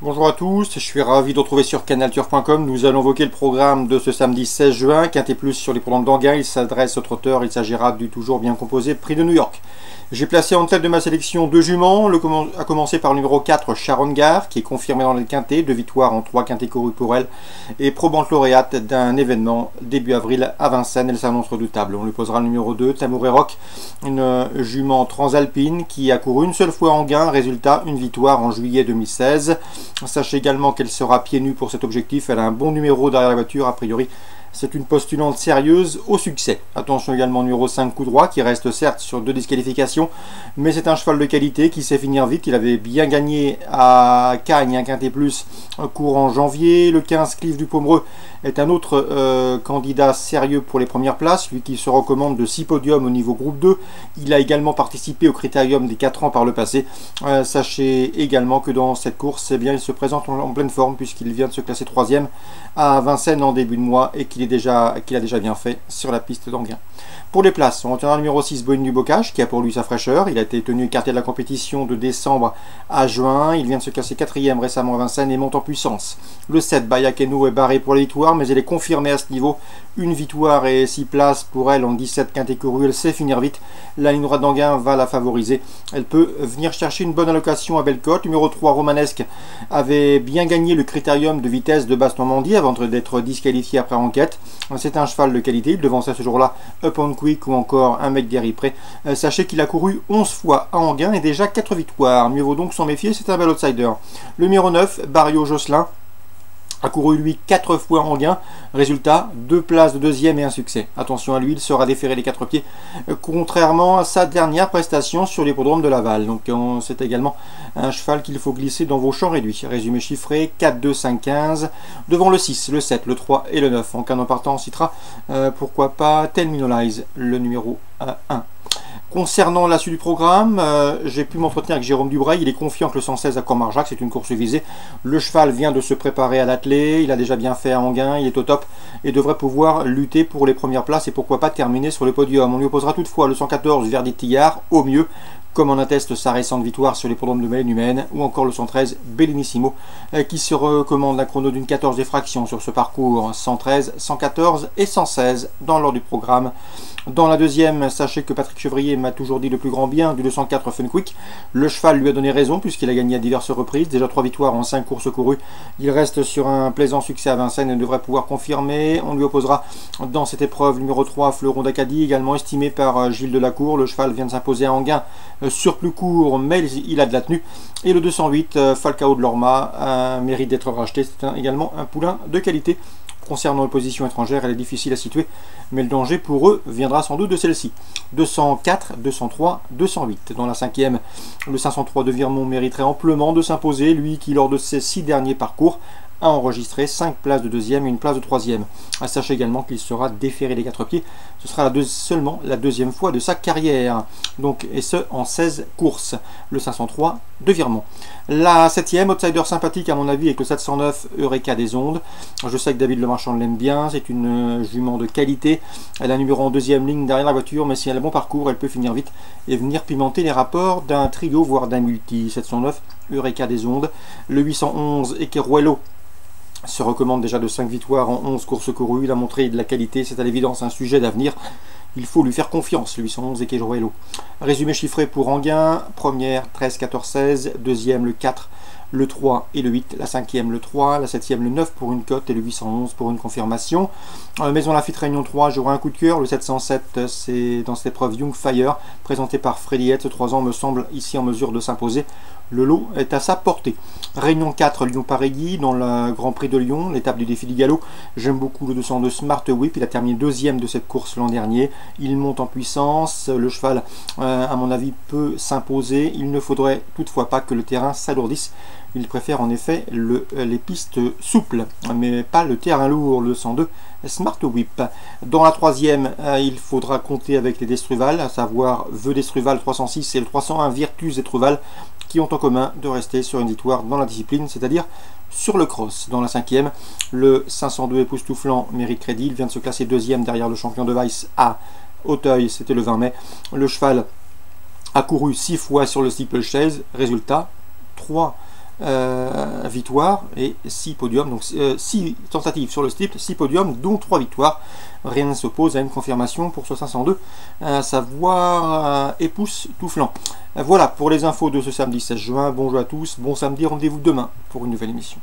Bonjour à tous, je suis ravi de retrouver sur canalturf.com. Nous allons évoquer le programme de ce samedi 16 juin, Quintet Plus sur les programmes d'Anguin. Il s'adresse au trotteur, il s'agira du toujours bien composé Prix de New York. J'ai placé en tête de ma sélection deux juments, à commencer par le numéro 4, Sharon Gare, qui est confirmée dans le Quintet, 2 victoires en 3 Quintets courus pour elle, et probante lauréate d'un événement début avril à Vincennes. Elle s'annonce redoutable. On lui posera le numéro 2, Tamouré Rock, une jument transalpine qui a couru une seule fois en Anguin, résultat, une victoire en juillet 2016. Sachez également qu'elle sera pieds nus pour cet objectif. Elle a un bon numéro derrière la voiture, a priori. C'est une postulante sérieuse au succès. Attention également numéro 5, coup droit, qui reste certes sur 2 disqualifications, mais c'est un cheval de qualité qui sait finir vite. Il avait bien gagné à Cagnes, un Quintet Plus, courant janvier. Le 15, Cliff du Pomereux, est un autre candidat sérieux pour les premières places, lui qui se recommande de 6 podiums au niveau groupe 2. Il a également participé au critérium des 4 ans par le passé. Sachez également que dans cette course, eh bien, il se présente en pleine forme puisqu'il vient de se classer 3e à Vincennes en début de mois et qu'il a déjà bien fait sur la piste d'Anguin. Pour les places, on retiendra le numéro 6, Boeing du Bocage, qui a pour lui sa fraîcheur. Il a été tenu écarté de la compétition de décembre à juin. Il vient de se classer 4e récemment à Vincennes et monte en puissance. Le 7, Bayakeno, est barré pour la victoire, mais elle est confirmée à ce niveau. Une victoire et 6 places pour elle en 17 quintés courus. Elle sait finir vite. La ligne droite d'Anguin va la favoriser. Elle peut venir chercher une bonne allocation à Bellecote. Numéro 3, Romanesque, avait bien gagné le critérium de vitesse de Basse-Normandie avant d'être disqualifié après enquête. C'est un cheval de qualité. Il devançait ce jour-là Up on Quick ou encore un mec Gary Pré. Sachez qu'il a couru 11 fois à Anguin et déjà 4 victoires. Mieux vaut donc s'en méfier, c'est un bel outsider. Le numéro 9, Barrio Josselin, a couru lui 4 fois en Anguin. Résultat, 2 places de 2e et un succès. Attention à lui, il sera déféré les 4 pieds, contrairement à sa dernière prestation sur l'hippodrome de Laval. Donc c'est également un cheval qu'il faut glisser dans vos champs réduits. Résumé chiffré, 4, 2, 5, 15. Devant le 6, le 7, le 3 et le 9. En cas d'en partant, on citera pourquoi pas Telminolize, le numéro 1. Concernant la suite du programme, j'ai pu m'entretenir avec Jérôme Dubreuil. Il est confiant que le 116 à Cormarjac, c'est une course visée. Le cheval vient de se préparer à l'attelé, il a déjà bien fait à Anguin, il est au top et devrait pouvoir lutter pour les premières places et pourquoi pas terminer sur le podium. On lui opposera toutefois le 114 Verdict Tillard, au mieux, comme en atteste sa récente victoire sur les programmes de Mélène Humaine, ou encore le 113 Bellinissimo, qui se recommande un chrono d'une 14 et fraction sur ce parcours. 113, 114 et 116 dans l'ordre du programme. Dans la deuxième, sachez que Patrick Chevrier m'a toujours dit le plus grand bien du 204 Fun Quick. Le cheval lui a donné raison puisqu'il a gagné à diverses reprises, déjà 3 victoires en 5 courses courues. Il reste sur un plaisant succès à Vincennes et devrait pouvoir confirmer. On lui opposera dans cette épreuve numéro 3 Fleuron d'Acadie, également estimé par Gilles Delacour. Le cheval vient de s'imposer à Anguin sur plus court, mais il a de la tenue. Et le 208 Falcao de Lorma mérite d'être racheté. C'est également un poulain de qualité. Concernant l'opposition étrangère, elle est difficile à situer, mais le danger pour eux viendra sans doute de celle-ci. 204, 203, 208. Dans la cinquième, le 503 de Virmont mériterait amplement de s'imposer, lui qui, lors de ses 6 derniers parcours, a enregistré 5 places de 2e et une place de 3e. Sachez également qu'il sera déféré les 4 pieds. Ce sera seulement la 2e fois de sa carrière. Donc, et ce, en 16 courses. Le 503 de Virmont. La 7e, outsider sympathique à mon avis, avec le 709 Eureka des Ondes. Je sais que David Lemarchand l'aime bien. C'est une jument de qualité. Elle a un numéro en 2e ligne derrière la voiture, mais si elle a un bon parcours, elle peut finir vite et venir pimenter les rapports d'un trio, voire d'un multi. 709 Eureka des Ondes. Le 811 Ekeruelo se recommande déjà de 5 victoires en 11 courses courues. Il a montré de la qualité, c'est à l'évidence un sujet d'avenir. Il faut lui faire confiance, le 811 et Kejoelo. Résumé chiffré pour Anguin, première 13, 14, 16, deuxième le 4, le 3 et le 8, la 5e le 3, la 7e le 9 pour une cote et le 811 pour une confirmation. Maison Lafitte Réunion 3, j'aurai un coup de cœur. Le 707, c'est dans cette épreuve Young Fire, présenté par Freddy Hetz, 3 ans, me semble ici en mesure de s'imposer. Le lot est à sa portée. Réunion 4, Lyon-Pareilly, dans le Grand Prix de Lyon, l'étape du défi du galop. J'aime beaucoup le 202 Smart Whip, il a terminé 2e de cette course l'an dernier. Il monte en puissance, le cheval, à mon avis, peut s'imposer. Il ne faudrait toutefois pas que le terrain s'alourdisse. Il préfère en effet les pistes souples, mais pas le terrain lourd, le 102 Smart Whip. Dans la 3e, il faudra compter avec les Destruval, à savoir Vœux Destruval 306 et le 301 Virtus Destruval, qui ont en commun de rester sur une victoire dans la discipline, c'est-à-dire sur le cross. Dans la 5e, le 502 époustouflant mérite crédit. Il vient de se classer 2e derrière le champion de Weiss à Auteuil, c'était le 20 mai. Le cheval a couru 6 fois sur le steeplechase, résultat 3 victoires et 6 podiums, donc 6 tentatives sur le steeple, 6 podiums, dont 3 victoires. Rien ne s'oppose à une confirmation pour ce 502, à savoir époustouflant. Voilà pour les infos de ce samedi 16 juin. Bonjour à tous, bon samedi, rendez-vous demain pour une nouvelle émission.